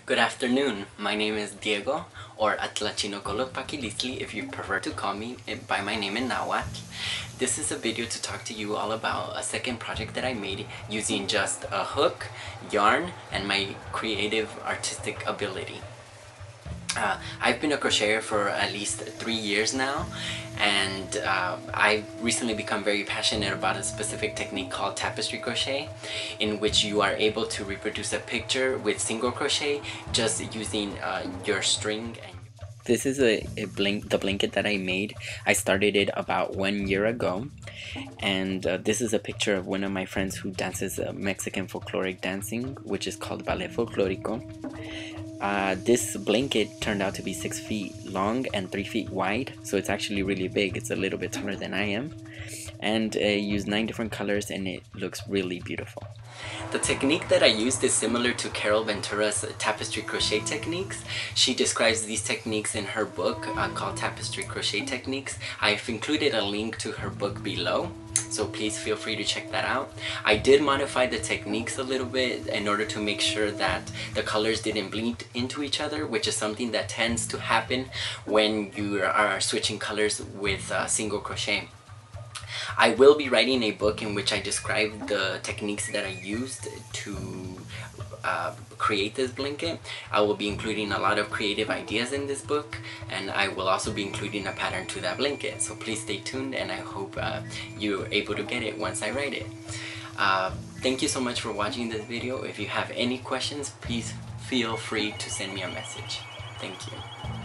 Good afternoon, my name is Diego, or Atlachinocolog Pakilisli if you prefer to call me by my name in Nahuatl. This is a video to talk to you all about a second project that I made using just a hook, yarn, and my creative artistic ability. I've been a crocheter for at least 3 years now, and I've recently become very passionate about a specific technique called Tapestry crochet, in which you are able to reproduce a picture with single crochet just using your string. This is the blanket that I made. I started it about 1 year ago, and this is a picture of one of my friends who dances Mexican folkloric dancing, which is called Ballet Folklorico. This blanket turned out to be 6 feet long and 3 feet wide, so it's actually really big. It's a little bit taller than I am, and I used 9 different colors, and it looks really beautiful. The technique that I used is similar to Carol Ventura's tapestry crochet techniques. She describes these techniques in her book called Tapestry Crochet Techniques. I've included a link to her book below, so please feel free to check that out. I did modify the techniques a little bit in order to make sure that the colors didn't bleed into each other, which is something that tends to happen when you are switching colors with single crochet. I will be writing a book in which I describe the techniques that I used to create this blanket. I will be including a lot of creative ideas in this book, and I will also be including a pattern to that blanket, so please stay tuned, and I hope you're able to get it once I write it. Thank you so much for watching this video. If you have any questions, please feel free to send me a message. Thank you.